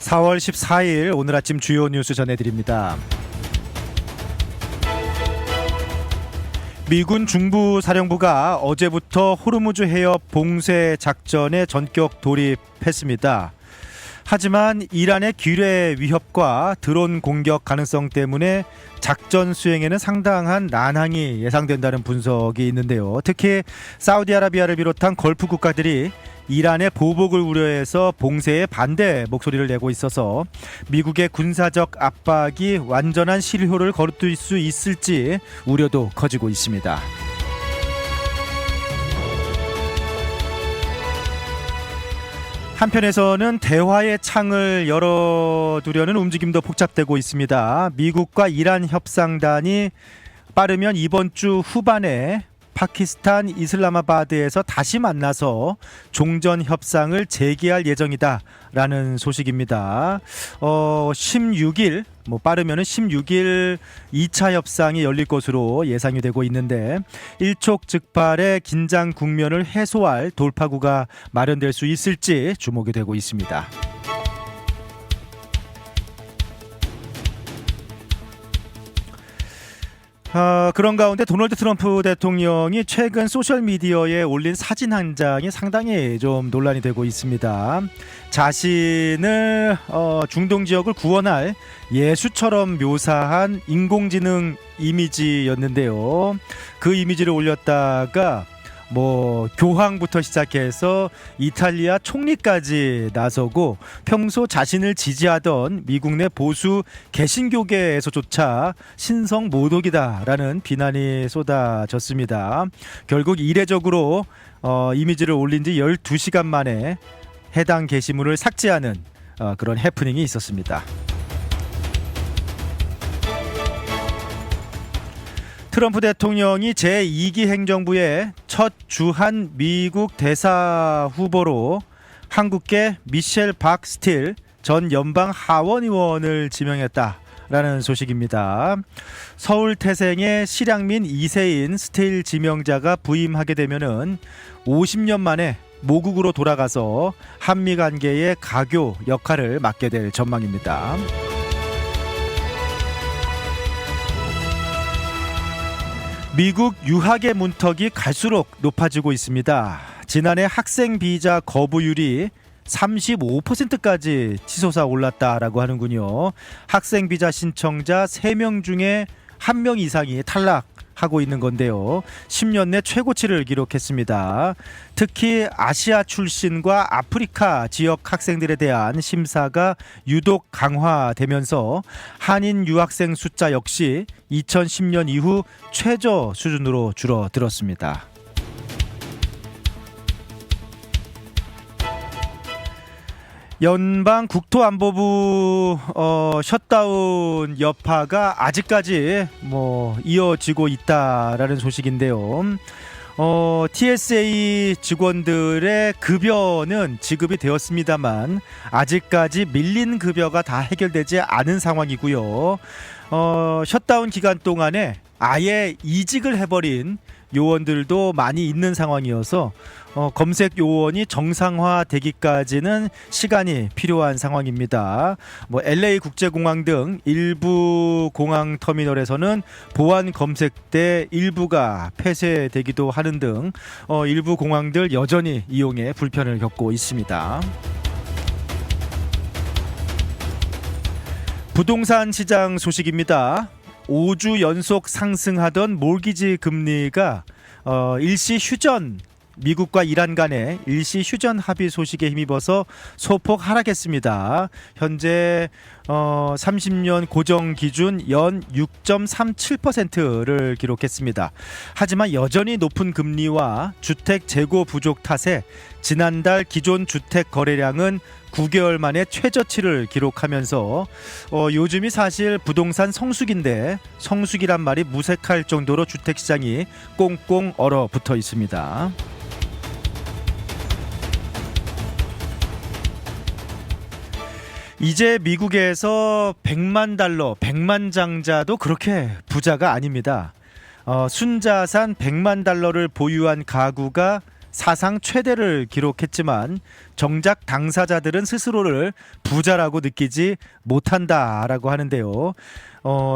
4월 14일 오늘 아침 주요 뉴스 전해드립니다. 미군 중부사령부가 어제부터 호르무즈 해협 봉쇄 작전에 전격 돌입했습니다. 하지만 이란의 기뢰 위협과 드론 공격 가능성 때문에 작전 수행에는 상당한 난항이 예상된다는 분석이 있는데요. 특히 사우디아라비아를 비롯한 걸프 국가들이 이란의 보복을 우려해서 봉쇄에 반대 목소리를 내고 있어서 미국의 군사적 압박이 완전한 실효를 거둘 수 있을지 우려도 커지고 있습니다. 한편에서는 대화의 창을 열어두려는 움직임도 복잡되고 있습니다. 미국과 이란 협상단이 빠르면 이번 주 후반에 파키스탄 이슬라마바드에서 다시 만나서 종전 협상을 재개할 예정이다라는 소식입니다. 16일 빠르면은 16일 2차 협상이 열릴 것으로 예상이 되고 있는데 일촉즉발의 긴장 국면을 해소할 돌파구가 마련될 수 있을지 주목이 되고 있습니다. 그런 가운데 도널드 트럼프 대통령이 최근 소셜미디어에 올린 사진 한 장이 상당히 좀 논란이 되고 있습니다. 자신을 중동 지역을 구원할 예수처럼 묘사한 인공지능 이미지였는데요. 그 이미지를 올렸다가 교황부터 시작해서 이탈리아 총리까지 나서고 평소 자신을 지지하던 미국 내 보수 개신교계에서조차 신성 모독이다라는 비난이 쏟아졌습니다. 결국 이례적으로 이미지를 올린 지 12시간 만에 해당 게시물을 삭제하는 그런 해프닝이 있었습니다. 트럼프 대통령이 제2기 행정부의 첫 주한 미국 대사 후보로 한국계 미셸 박 스틸 전 연방 하원 의원을 지명했다라는 소식입니다. 서울 태생의 실향민 2세인 스틸 지명자가 부임하게 되면은 50년 만에 모국으로 돌아가서 한미 관계의 가교 역할을 맡게 될 전망입니다. 미국 유학의 문턱이 갈수록 높아지고 있습니다. 지난해 학생 비자 거부율이 35%까지 치솟아 올랐다라고 하는군요. 학생 비자 신청자 3명 중에 1명 이상이 탈락하고 있는 건데요. 10년 내 최고치를 기록했습니다. 특히 아시아 출신과 아프리카 지역 학생들에 대한 심사가 유독 강화되면서 한인 유학생 숫자 역시 2010년 이후 최저 수준으로 줄어들었습니다. 연방 국토안보부 셧다운 여파가 아직까지 이어지고 있다라는 소식인데요. TSA 직원들의 급여는 지급이 되었습니다만 아직까지 밀린 급여가 다 해결되지 않은 상황이고요. 셧다운 기간 동안에 아예 이직을 해버린 요원들도 많이 있는 상황이어서 검색 요원이 정상화되기까지는 시간이 필요한 상황입니다. LA 국제공항 등 일부 공항 터미널에서는 보안 검색대 일부가 폐쇄되기도 하는 등 일부 공항들 여전히 이용에 불편을 겪고 있습니다. 부동산 시장 소식입니다. 5주 연속 상승하던 몰기지 금리가 일시 휴전, 미국과 이란 간의 일시 휴전 합의 소식에 힘입어서 소폭 하락했습니다. 현재 30년 고정 기준 연 6.37%를 기록했습니다. 하지만 여전히 높은 금리와 주택 재고 부족 탓에 지난달 기존 주택 거래량은 9개월 만에 최저치를 기록하면서 요즘이 사실 부동산 성수기인데 성수기란 말이 무색할 정도로 주택시장이 꽁꽁 얼어붙어 있습니다. 이제 미국에서 100만 달러, 100만 장자도 그렇게 부자가 아닙니다. 순자산 100만 달러를 보유한 가구가 사상 최대를 기록했지만 정작 당사자들은 스스로를 부자라고 느끼지 못한다라고 하는데요.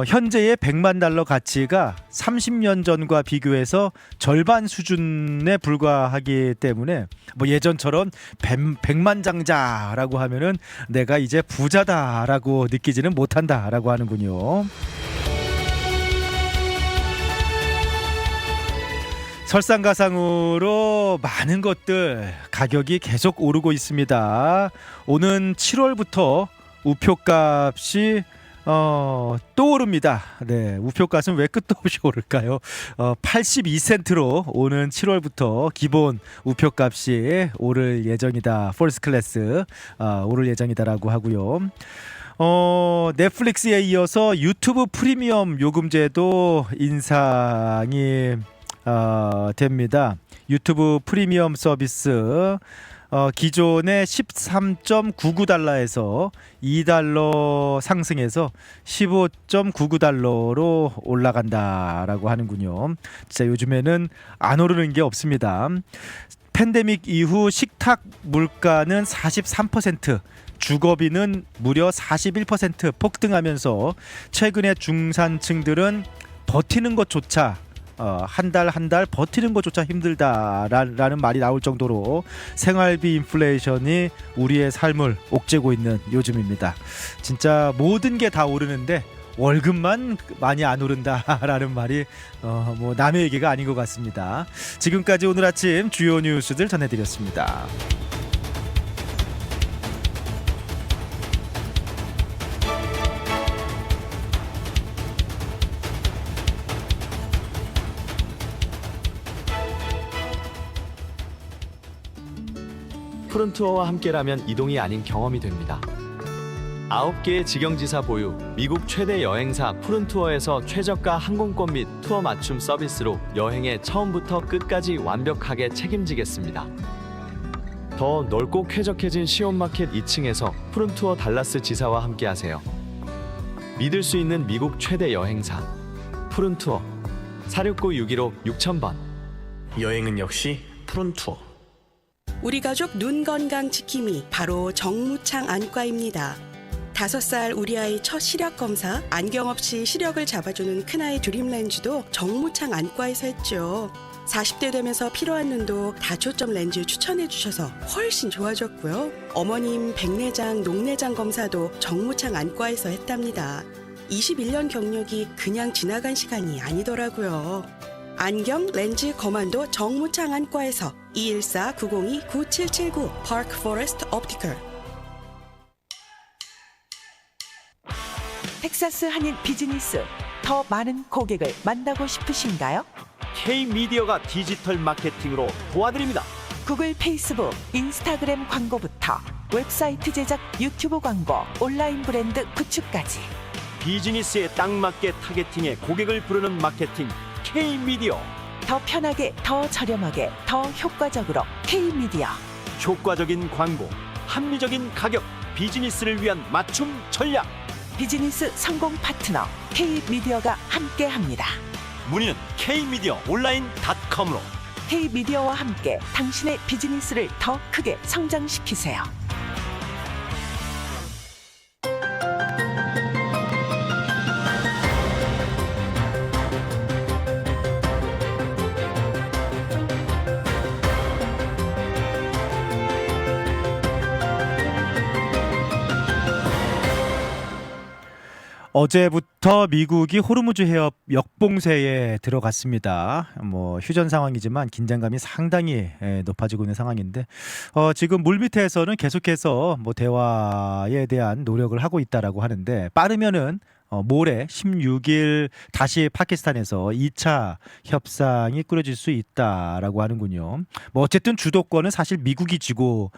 현재의 100만 달러 가치가 30년 전과 비교해서 절반 수준에 불과하기 때문에 뭐 예전처럼 100만 장자라고 하면은 내가 이제 부자다라고 느끼지는 못한다라고 하는군요. 설상가상으로 많은 것들 가격이 계속 오르고 있습니다. 오는 7월부터 우표값이 또 오릅니다. 네, 우표값은 왜 끝도 없이 오를까요? 82센트로 오는 7월부터 기본 우표값이 오를 예정이다. 펄스트 클래스 오를 예정이다라고 하고요. 넷플릭스에 이어서 유튜브 프리미엄 요금제도 인상이 됩니다. 유튜브 프리미엄 서비스 기존의 13.99달러에서 2달러 상승해서 15.99달러로 올라간다라고 하는군요. 진짜 요즘에는 안 오르는 게 없습니다. 팬데믹 이후 식탁 물가는 43%, 주거비는 무려 41% 폭등하면서 최근에 중산층들은 버티는 것조차 한 달 버티는 것조차 힘들다라는 말이 나올 정도로 생활비 인플레이션이 우리의 삶을 옥죄고 있는 요즘입니다. 진짜 모든 게 다 오르는데 월급만 많이 안 오른다라는 말이 뭐 남의 얘기가 아닌 것 같습니다. 지금까지 오늘 아침 주요 뉴스들 전해드렸습니다. 푸른투어와 함께라면 이동이 아닌 경험이 됩니다. 9개의 직영지사 보유, 미국 최대 여행사 푸른투어에서 최저가 항공권 및 투어 맞춤 서비스로 여행의 처음부터 끝까지 완벽하게 책임지겠습니다. 더 넓고 쾌적해진 시온마켓 2층에서 푸른투어 달라스 지사와 함께하세요. 믿을 수 있는 미국 최대 여행사 푸른투어 469-615-6000번. 여행은 역시 푸른투어. 우리 가족 눈 건강 지킴이 바로 정무창 안과입니다. 5살 우리 아이 첫 시력 검사, 안경 없이 시력을 잡아주는 큰아이 드림렌즈도 정무창 안과에서 했죠. 40대 되면서 필요한 눈도 다초점 렌즈 추천해 주셔서 훨씬 좋아졌고요. 어머님 백내장, 녹내장 검사도 정무창 안과에서 했답니다. 21년 경력이 그냥 지나간 시간이 아니더라고요. 안경, 렌즈, 거만도 정무창 안과에서 214-902-9779 파크 포레스트 옵티컬. 텍사스 한인 비즈니스, 더 많은 고객을 만나고 싶으신가요? K-미디어가 디지털 마케팅으로 도와드립니다. 구글, 페이스북, 인스타그램 광고부터 웹사이트 제작, 유튜브 광고, 온라인 브랜드 구축까지 비즈니스에 딱 맞게 타겟팅해 고객을 부르는 마케팅 K-미디어. 더 편하게, 더 저렴하게, 더 효과적으로 K-미디어. 효과적인 광고, 합리적인 가격, 비즈니스를 위한 맞춤 전략. 비즈니스 성공 파트너 K-미디어가 함께합니다. 문의는 K-미디어 온라인.com으로. K-미디어와 함께 당신의 비즈니스를 더 크게 성장시키세요. 어제부터 미국이 호르무즈 해협 역봉쇄에 들어갔습니다. 뭐 휴전 상황이지만 긴장감이 상당히 높아지고 있는 상황인데 지금 물밑에서는 계속해서 뭐 대화에 대한 노력을 하고 있다라고 하는데 빠르면은 모레 16일 다시 파키스탄에서 2차 협상이 꾸려질 수 있다라고 하는군요. 뭐 어쨌든 주도권은 사실 미국이 쥐고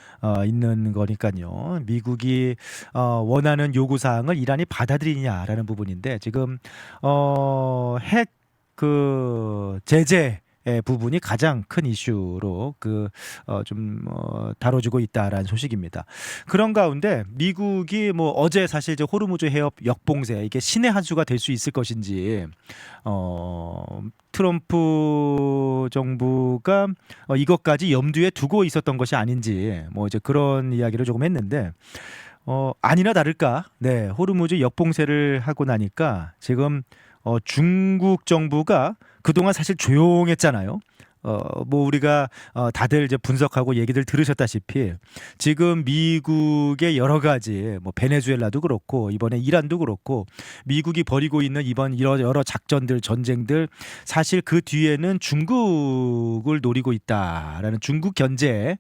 있는 거니까요. 미국이 원하는 요구 사항을 이란이 받아들이냐라는 부분인데 지금 핵 제재 부분이 가장 큰 이슈로 다뤄지고 있다라는 소식입니다. 그런 가운데 미국이 뭐 어제 사실 이제 호르무즈 해협 역봉쇄 이게 신의 한 수가 될 수 있을 것인지 트럼프 정부가 이것까지 염두에 두고 있었던 것이 아닌지 뭐 이제 그런 이야기를 조금 했는데 아니나 다를까 네 호르무즈 역봉쇄를 하고 나니까 지금 중국 정부가 그동안 사실 조용했잖아요. 뭐 우리가 다들 이제 분석하고 얘기들 들으셨다시피 지금 미국의 여러 가지 뭐 베네수엘라도 그렇고 이번에 이란도 그렇고 미국이 벌이고 있는 이번 여러 작전들 전쟁들 사실 그 뒤에는 중국을 노리고 있다라는 중국 견제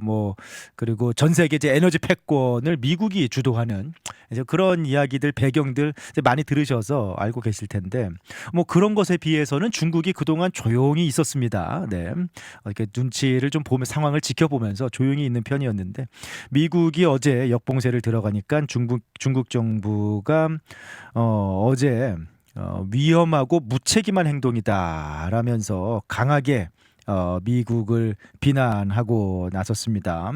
뭐 그리고 전 세계 이제 에너지 패권을 미국이 주도하는 이제 그런 이야기들 배경들 이제 많이 들으셔서 알고 계실 텐데 뭐 그런 것에 비해서는 중국이 그동안 조용히 있었습니다. 네. 이렇게 눈치를 좀 보면 상황을 지켜보면서 조용히 있는 편이었는데 미국이 어제 역봉쇄를 들어가니까 중국 정부가 어제 위험하고 무책임한 행동이다라면서 강하게 미국을 비난하고 나섰습니다.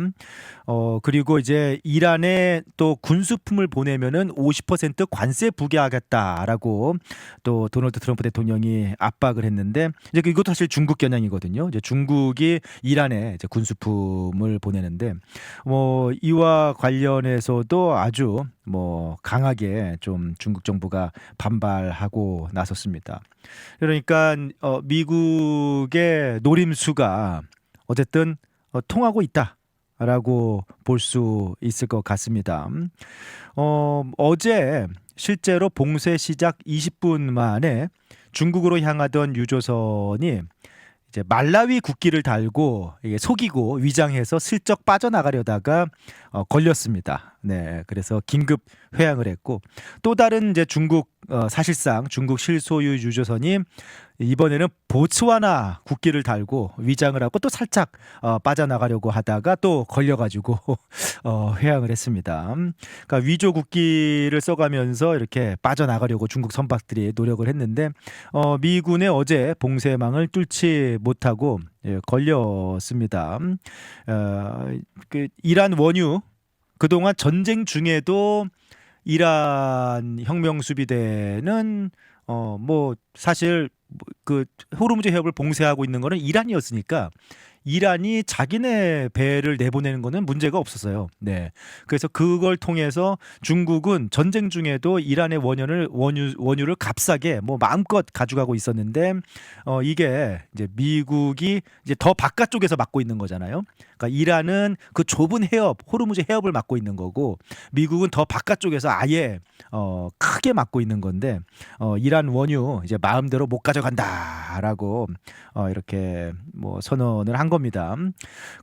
그리고 이제 이란에 또 군수품을 보내면은 50% 관세 부과하겠다라고 또 도널드 트럼프 대통령이 압박을 했는데 이제 이것도 사실 중국 겨냥이거든요. 이제 중국이 이란에 이제 군수품을 보내는데 뭐 이와 관련해서도 아주 뭐 강하게 좀 중국 정부가 반발하고 나섰습니다. 그러니까 미국의 노림수가 어쨌든 통하고 있다라고 볼 수 있을 것 같습니다. 어제 실제로 봉쇄 시작 20분 만에 중국으로 향하던 유조선이 이제 말라위 국기를 달고 이게 속이고 위장해서 슬쩍 빠져나가려다가 걸렸습니다. 네, 그래서 긴급 회항을 했고 또 다른 이제 사실상 중국 실소유 유조선이 이번에는 보츠와나 국기를 달고 위장을 하고 또 살짝 빠져나가려고 하다가 또 걸려가지고 회항을 했습니다. 그러니까 위조 국기를 써가면서 이렇게 빠져나가려고 중국 선박들이 노력을 했는데 미군의 어제 봉쇄망을 뚫지 못하고 걸렸습니다. 그 이란 원유 그동안 전쟁 중에도 이란 혁명수비대는 뭐 사실 그 호르무즈 해협을 봉쇄하고 있는 거는 이란이었으니까 이란이 자기네 배를 내보내는 거는 문제가 없었어요. 네. 그래서 그걸 통해서 중국은 전쟁 중에도 이란의 원유를 값싸게 뭐 마음껏 가져가고 있었는데 이게 이제 미국이 이제 더 바깥쪽에서 막고 있는 거잖아요. 그러니까 이란은 그 좁은 해협, 호르무즈 해협을 막고 있는 거고 미국은 더 바깥쪽에서 아예 크게 막고 있는 건데 이란 원유 이제 마음대로 못 가져간다라고 이렇게 뭐 선언을 한 겁니다.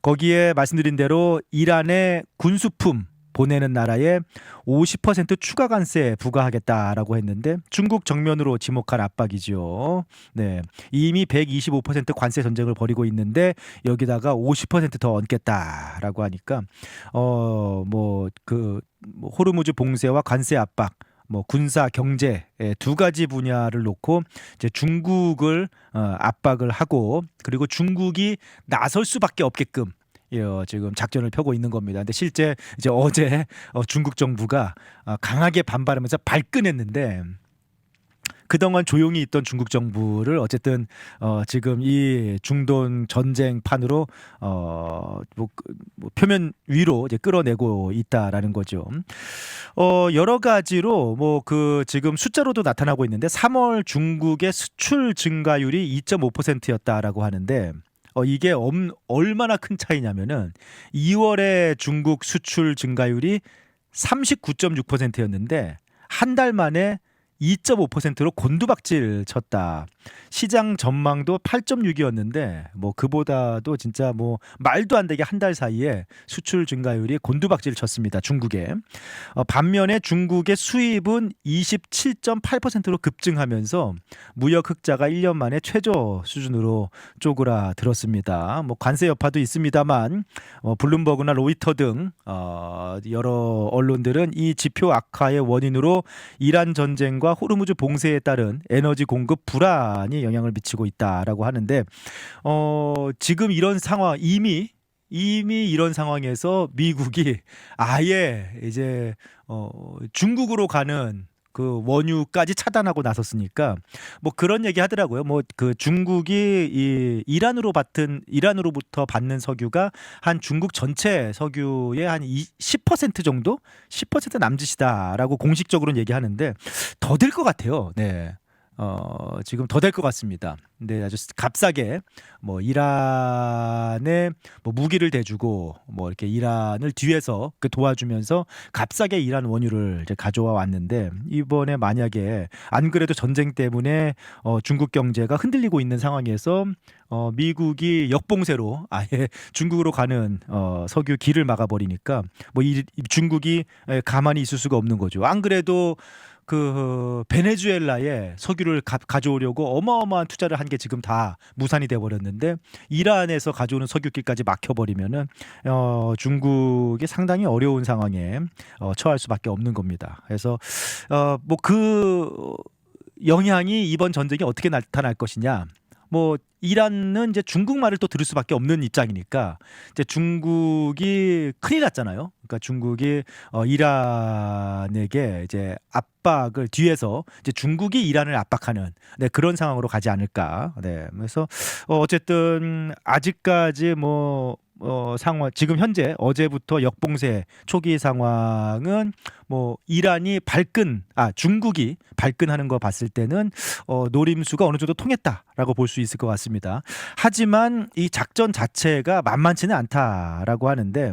거기에 말씀드린 대로 이란의 군수품 보내는 나라에 50% 추가 관세 부과하겠다라고 했는데 중국 정면으로 지목한 압박이죠. 네, 이미 125% 관세 전쟁을 벌이고 있는데 여기다가 50%더 얹겠다라고 하니까 호르무즈 봉쇄와 관세 압박, 뭐 군사 경제 두 가지 분야를 놓고 이제 중국을 압박을 하고 그리고 중국이 나설 수밖에 없게끔 지금 작전을 펴고 있는 겁니다. 근데 실제 이제 어제 중국 정부가 강하게 반발하면서 발끈했는데 그동안 조용히 있던 중국 정부를 어쨌든 지금 이 중동 전쟁판으로 표면 위로 이제 끌어내고 있다라는 거죠. 여러 가지로 지금 숫자로도 나타나고 있는데 3월 중국의 수출 증가율이 2.5%였다라고 하는데 이게 얼마나 큰 차이냐면은 2월에 중국 수출 증가율이 39.6%였는데 한 달 만에 2.5%로 곤두박질 쳤다. 시장 전망도 8.6이었는데 그보다도 진짜 말도 안 되게 한 달 사이에 수출 증가율이 곤두박질 쳤습니다. 중국에. 반면에 중국의 수입은 27.8%로 급증하면서 무역 흑자가 1년 만에 최저 수준으로 쪼그라들었습니다. 관세 여파도 있습니다만 블룸버그나 로이터 등 여러 언론들은 이 지표 악화의 원인으로 이란 전쟁과 호르무즈 봉쇄에 따른 에너지 공급 불안이 영향을 미치고 있다라고 하는데 지금 이런 상황 이미 이런 상황에서 미국이 아예 이제 중국으로 가는 그 원유까지 차단하고 나섰으니까 뭐 그런 얘기 하더라고요. 뭐 그 중국이 이 이란으로부터 받는 석유가 한 중국 전체 석유의 한 10% 정도, 10% 남짓이다라고 공식적으로는 얘기하는데 더 될 것 같아요. 네. 지금 더 될 것 같습니다. 근데 아주 값싸게 뭐 이란에 뭐 무기를 대주고 뭐 이렇게 이란을 뒤에서 그 도와주면서 값싸게 이란 원유를 이제 가져와 왔는데 이번에 만약에 안 그래도 전쟁 때문에 중국 경제가 흔들리고 있는 상황에서 미국이 역봉쇄로 아예 중국으로 가는 석유 길을 막아버리니까 뭐 중국이 가만히 있을 수가 없는 거죠. 안 그래도 그 베네수엘라에 석유를 가져오려고 어마어마한 투자를 한 게 지금 다 무산이 돼 버렸는데 이란에서 가져오는 석유길까지 막혀버리면은 중국이 상당히 어려운 상황에 처할 수밖에 없는 겁니다. 그래서 뭐 그 영향이 이번 전쟁이 어떻게 나타날 것이냐. 뭐 이란은 이제 중국말을 또 들을 수밖에 없는 입장이니까 이제 중국이 큰일 났잖아요. 그러니까 중국이 이란에게 이제 압박을 뒤에서 이제 중국이 이란을 압박하는 그런 상황으로 가지 않을까. 네. 그래서 어쨌든 아직까지 뭐 상황 지금 현재 어제부터 역봉쇄 초기 상황은 뭐 중국이 발끈하는 거 봤을 때는 노림수가 어느 정도 통했다라고 볼 수 있을 것 같습니다. 하지만 이 작전 자체가 만만치는 않다라고 하는데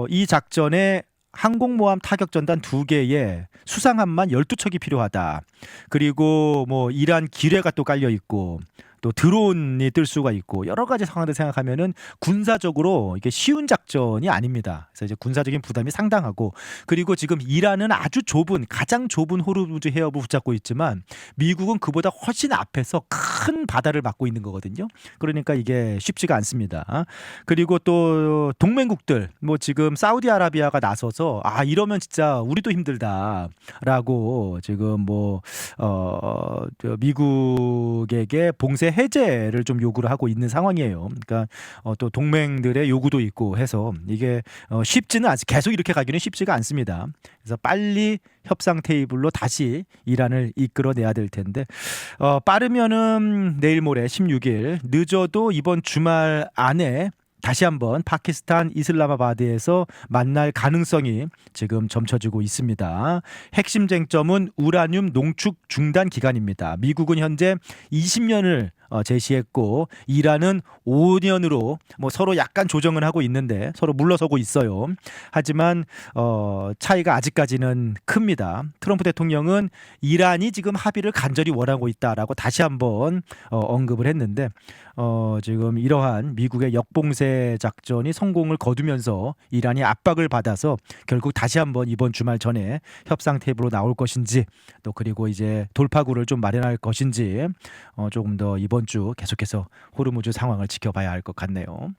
이 작전에 항공모함 타격전단 2개에 수상함만 12척이 필요하다. 그리고 뭐 이란 기뢰가 또 깔려 있고 또 드론이 뜰 수가 있고 여러 가지 상황들 생각하면은 군사적으로 이게 쉬운 작전이 아닙니다. 그래서 이제 군사적인 부담이 상당하고 그리고 지금 이란은 아주 가장 좁은 호르무즈 해협을 붙잡고 있지만 미국은 그보다 훨씬 앞에서 큰 바다를 막고 있는 거거든요. 그러니까 이게 쉽지가 않습니다. 그리고 또 동맹국들 뭐 지금 사우디아라비아가 나서서 이러면 진짜 우리도 힘들다라고 지금 뭐 미국에게 봉쇄 해제를 좀 요구를 하고 있는 상황이에요. 그러니까 또 동맹들의 요구도 있고 해서 이게 쉽지는 않습니다. 계속 이렇게 가기는 쉽지가 않습니다. 그래서 빨리 협상 테이블로 다시 이란을 이끌어내야 될 텐데 빠르면은 내일 모레 16일 늦어도 이번 주말 안에 다시 한번 파키스탄 이슬라마바드에서 만날 가능성이 지금 점쳐지고 있습니다. 핵심 쟁점은 우라늄 농축 중단 기간입니다. 미국은 현재 20년을 제시했고 이란은 5년으로 뭐 서로 약간 조정을 하고 있는데 서로 물러서고 있어요. 하지만 차이가 아직까지는 큽니다. 트럼프 대통령은 이란이 지금 합의를 간절히 원하고 있다라고 다시 한번 언급을 했는데 지금 이러한 미국의 역봉쇄 작전이 성공을 거두면서 이란이 압박을 받아서 결국 다시 한번 이번 주말 전에 협상 테이블로 나올 것인지 또 그리고 이제 돌파구를 좀 마련할 것인지 조금 더 이번 주 계속해서 호르무즈 상황을 지켜봐야 할 것 같네요.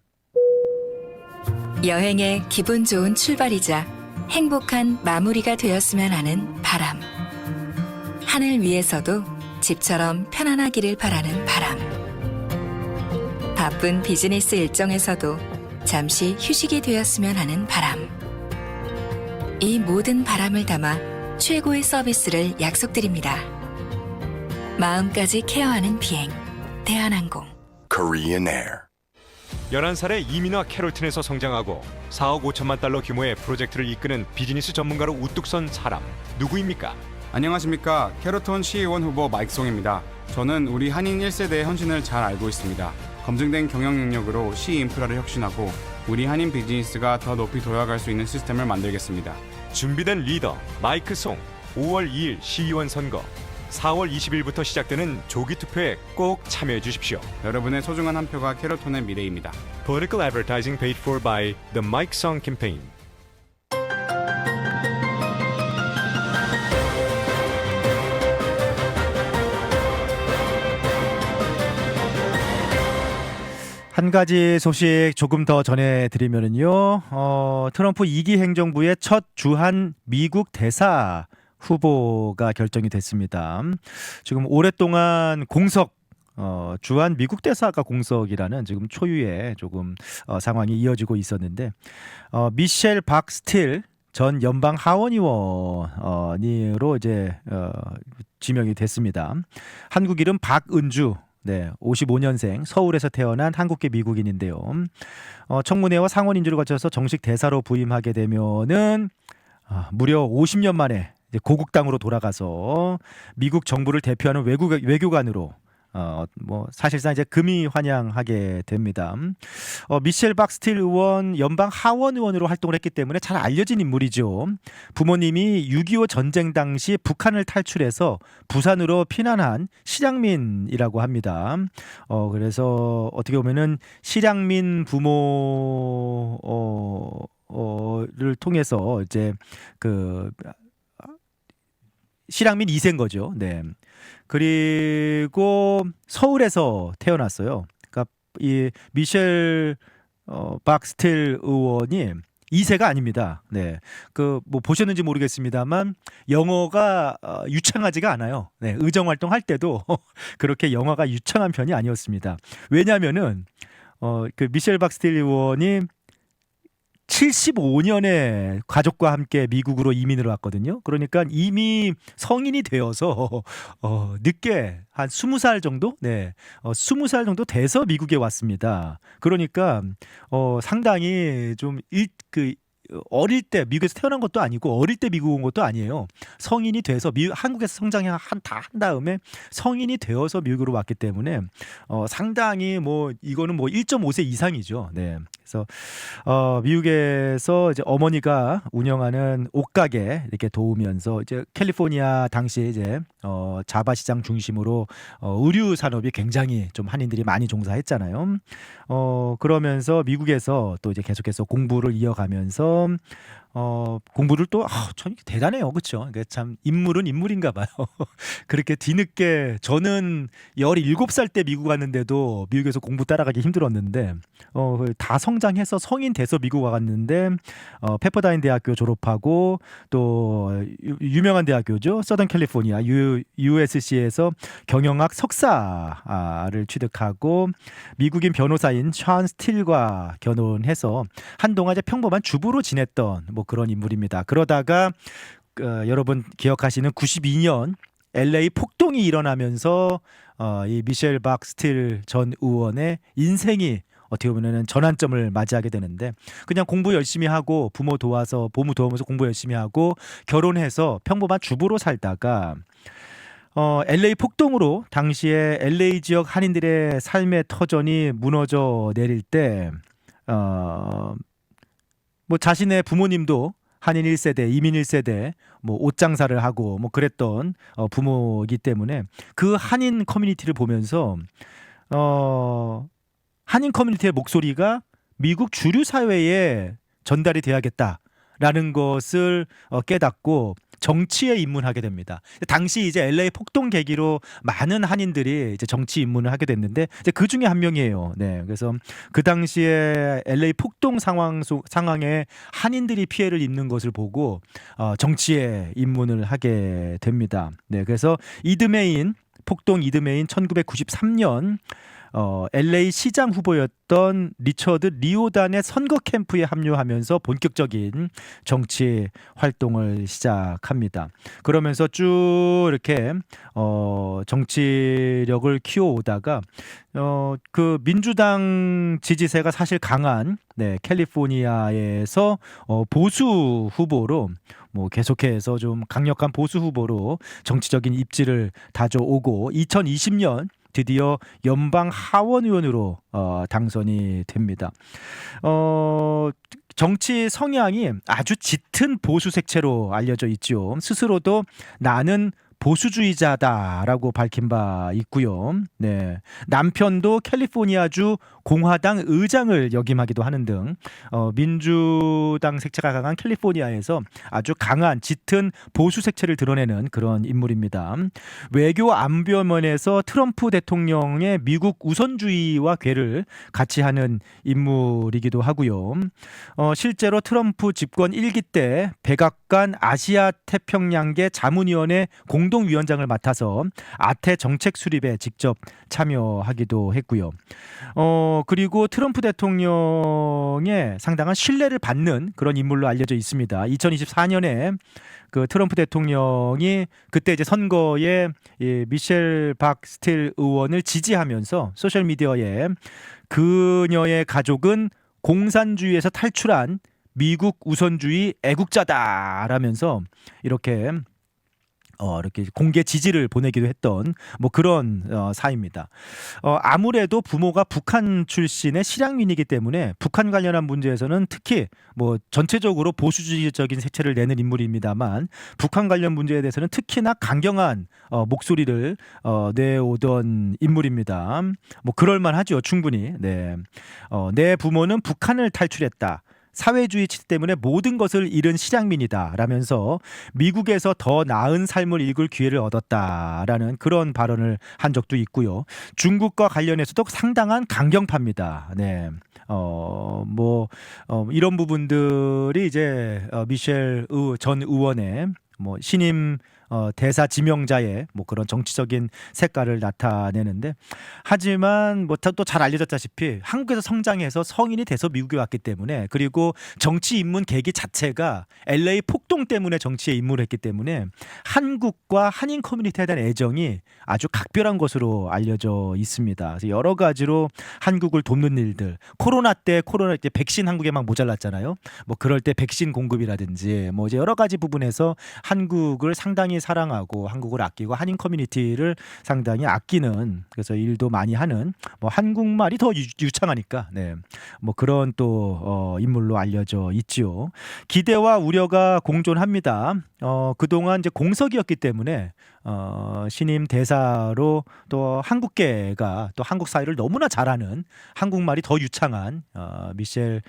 여행의 기분 좋은 출발이자 행복한 마무리가 되었으면 하는 바람. 하늘 위에서도 집처럼 편안하기를 바라는 바람. 바쁜 비즈니스 일정에서도 잠시 휴식이 되었으면 하는 바람. 이 모든 바람을 담아 최고의 서비스를 약속드립니다. 마음까지 케어하는 비행. 대한항공. Korean Air. 11살의 이민화 캐롤튼에서 성장하고 4억 5천만 달러 규모의 프로젝트를 이끄는 비즈니스 전문가로 우뚝 선 사람 누구입니까? 안녕하십니까. 캐롤톤 시의원 후보 마이크송입니다. 저는 우리 한인 1세대의 헌신을 잘 알고 있습니다. 검증된 경영 능력으로 시 인프라를 혁신하고 우리 한인 비즈니스가 더 높이 도약할 수 있는 시스템을 만들겠습니다. 준비된 리더 마이크 송 5월 2일 시의원 선거 4월 20일부터 시작되는 조기 투표에 꼭 참여해 주십시오. 여러분의 소중한 한 표가 캐롤톤의 미래입니다. Political advertising paid for by the Mike Song campaign. 한 가지 소식 조금 더 전해드리면요. 트럼프 2기 행정부의 첫 주한 미국 대사 후보가 결정이 됐습니다. 지금 오랫동안 주한 미국 대사가 공석이라는 지금 초유의 조금 상황이 이어지고 있었는데 미셸 박 스틸 전 연방 하원 의원으로 이제 지명이 됐습니다. 한국 이름 박은주. 네, 55년생 서울에서 태어난 한국계 미국인인데요. 청문회와 상원 인주를 거쳐서 정식 대사로 부임하게 되면은 무려 50년 만에 이제 고국당으로 돌아가서 미국 정부를 대표하는 외교관으로 뭐 사실상 이제 금이 환영하게 됩니다. 미셸 박스틸 의원 연방 하원 의원으로 활동을 했기 때문에 잘 알려진 인물이죠. 부모님이 6.25 전쟁 당시 북한을 탈출해서 부산으로 피난한 실향민이라고 합니다. 그래서 어떻게 보면은 실향민 부모를 통해서 이제 그 실향민 2세인 거죠. 네. 그리고 서울에서 태어났어요. 그러니까 이 미셸 박스틸 의원이 2세가 아닙니다. 네. 그 뭐 보셨는지 모르겠습니다만 영어가 유창하지가 않아요. 네. 의정 활동할 때도 그렇게 영어가 유창한 편이 아니었습니다. 왜냐면은 그 미셸 박스틸 의원이 75년에 가족과 함께 미국으로 이민을 왔거든요. 그러니까 이미 성인이 되어서 늦게 한 20살 정도? 네. 20살 정도 돼서 미국에 왔습니다. 그러니까 상당히 좀 어릴 때 미국에서 태어난 것도 아니고 어릴 때 미국 온 것도 아니에요. 성인이 돼서 한국에서 성장한 다음에 성인이 되어서 미국으로 왔기 때문에 상당히 뭐 이거는 뭐 1.5세 이상이죠. 네. 그래서 미국에서 이제 어머니가 운영하는 옷가게 이렇게 도우면서 이제 캘리포니아 당시에 이제 자바 시장 중심으로 의류 산업이 굉장히 좀 한인들이 많이 종사했잖아요. 그러면서 미국에서 또 이제 계속해서 공부를 이어가면서 공부를 또 참 대단해요. 그렇죠? 그러니까 참 인물은 인물인가 봐요. 그렇게 뒤늦게 저는 17살 때 미국 왔는데도 미국에서 공부 따라가기 힘들었는데 다 성장해서 성인 돼서 미국 와갔는데 페퍼다인 대학교 졸업하고 또 유명한 대학교죠. 서던 캘리포니아 USC에서 경영학 석사를 취득하고 미국인 변호사인 션 스틸과 결혼해서 한동안 이제 평범한 주부로 지냈던 뭐 그런 인물입니다. 그러다가 여러분 기억하시는 92년 LA 폭동이 일어나면서 이 미셸 박스틸 전 의원의 인생이 어떻게 보면은 전환점을 맞이하게 되는데 그냥 공부 열심히 하고 부모 도와면서 공부 열심히 하고 결혼해서 평범한 주부로 살다가 LA 폭동으로 당시에 LA 지역 한인들의 삶의 터전이 무너져 내릴 때 뭐 자신의 부모님도 한인 1세대, 이민 1세대, 뭐 옷장사를 하고 뭐 그랬던 부모이기 때문에 그 한인 커뮤니티를 보면서 한인 커뮤니티의 목소리가 미국 주류 사회에 전달이 돼야겠다라는 것을 깨닫고 정치에 입문하게 됩니다. 당시 이제 LA 폭동 계기로 많은 한인들이 이제 정치 입문을 하게 됐는데 이제 그 중에 한 명이에요. 네, 그래서 그 당시에 LA 폭동 상황에 한인들이 피해를 입는 것을 보고 정치에 입문을 하게 됩니다. 네, 그래서 폭동 이듬해인 1993년 LA 시장 후보였던 리처드 리오단의 선거 캠프에 합류하면서 본격적인 정치 활동을 시작합니다. 그러면서 쭉 이렇게 정치력을 키워오다가 그 민주당 지지세가 사실 강한 캘리포니아에서 보수 후보로 뭐 계속해서 좀 강력한 보수 후보로 정치적인 입지를 다져오고 2020년 드디어 연방 하원 의원으로 당선이 됩니다. 정치 성향이 아주 짙은 보수 색채로 알려져 있죠. 스스로도 나는 보수주의자다라고 밝힌 바 있고요. 네. 남편도 캘리포니아주 공화당 의장을 역임하기도 하는 등 민주당 색채가 강한 캘리포니아에서 아주 강한 짙은 보수 색채를 드러내는 그런 인물입니다. 외교 안보면에서 트럼프 대통령의 미국 우선주의와 궤를 같이 하는 인물이기도 하고요. 실제로 트럼프 집권 1기 때 백악관 아시아 태평양계 자문위원회 공동 공동위원장을 맡아서 아태 정책 수립에 직접 참여하기도 했고요. 그리고 트럼프 대통령의 상당한 신뢰를 받는 그런 인물로 알려져 있습니다. 2024년에 그 트럼프 대통령이 그때 이제 선거에 이 미셸 박스틸 의원을 지지하면서 소셜 미디어에 그녀의 가족은 공산주의에서 탈출한 미국 우선주의 애국자다라면서 이렇게 공개 지지를 보내기도 했던 뭐 그런 사입니다. 아무래도 부모가 북한 출신의 실향민이기 때문에 북한 관련한 문제에서는 특히 뭐 전체적으로 보수주의적인 색채를 내는 인물입니다만 북한 관련 문제에 대해서는 특히나 강경한 목소리를 내오던 인물입니다. 뭐 그럴만하죠, 충분히. 네, 내 부모는 북한을 탈출했다. 사회주의 치트 때문에 모든 것을 잃은 실향민이다 라면서 미국에서 더 나은 삶을 읽을 기회를 얻었다라는 그런 발언을 한 적도 있고요. 중국과 관련해서도 상당한 강경파입니다. 네. 이런 부분들이 이제 미셸 전 의원의 뭐 신임 대사 지명자의 뭐 그런 정치적인 색깔을 나타내는데, 하지만 뭐 또 잘 알려졌다시피 한국에서 성장해서 성인이 돼서 미국에 왔기 때문에, 그리고 정치 입문 계기 자체가 LA 폭동 때문에 정치에 입문을 했기 때문에 한국과 한인 커뮤니티에 대한 애정이 아주 각별한 것으로 알려져 있습니다. 그래서 여러 가지로 한국을 돕는 일들, 코로나 때 백신 한국에 막 모자랐잖아요. 뭐 그럴 때 백신 공급이라든지 뭐 이제 여러 가지 부분에서 한국을 상당히 사랑하고 한국을 아끼고 한인 커뮤니티를 상당히 아끼는, 그래서 일도 많이 하는, 뭐 한국말이 더 유창하니까 네, 뭐 그런 또 인물로 알려져 있지요. 기대와 우려가 공존합니다. 그동안 이제 공석이었기 때문에 신임 대사로 또 한국계가 또 한국 사회를 너무나 잘하는, 한국말이 더 유창한 미셸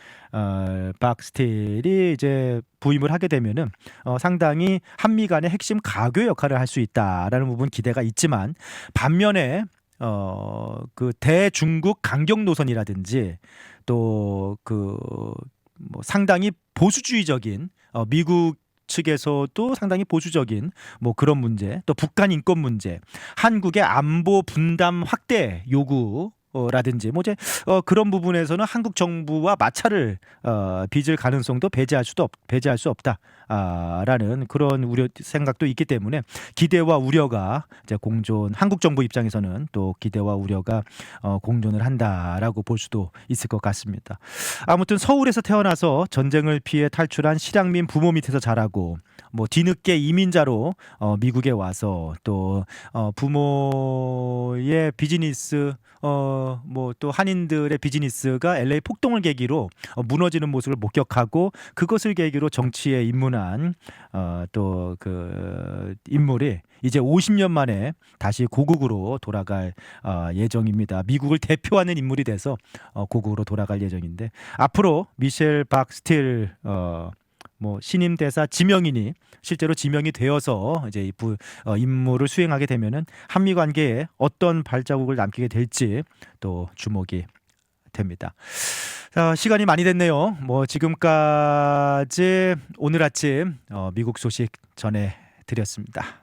박스틸이 이제 부임을 하게 되면은 상당히 한미 간의 핵심 가교 역할을 할 수 있다라는 부분 기대가 있지만, 반면에 그 대중국 강경 노선이라든지 또 그 뭐 상당히 보수주의적인 미국 측에서도 상당히 보수적인 뭐 그런 문제, 또 북한 인권 문제, 한국의 안보 분담 확대 요구 라든지 뭐 이제 그런 부분에서는 한국 정부와 마찰을 빚을 가능성도 배제할 수 없다라는 그런 우려 생각도 있기 때문에 기대와 우려가 이제 한국 정부 입장에서는 또 기대와 우려가 공존을 한다라고 볼 수도 있을 것 같습니다. 아무튼 서울에서 태어나서 전쟁을 피해 탈출한 실향민 부모 밑에서 자라고, 뭐 뒤늦게 이민자로 미국에 와서 또 부모의 비즈니스 뭐 또 한인들의 비즈니스가 LA 폭동을 계기로 무너지는 모습을 목격하고, 그것을 계기로 정치에 입문한 또 그 인물이 이제 50년 만에 다시 고국으로 돌아갈 예정입니다. 미국을 대표하는 인물이 돼서 고국으로 돌아갈 예정인데, 앞으로 미셸 박스틸 뭐 신임 대사 지명인이 실제로 지명이 되어서 이제 이 임무를 수행하게 되면은 한미 관계에 어떤 발자국을 남기게 될지 또 주목이 됩니다. 자, 시간이 많이 됐네요. 뭐 지금까지 오늘 아침 미국 소식 전해 드렸습니다.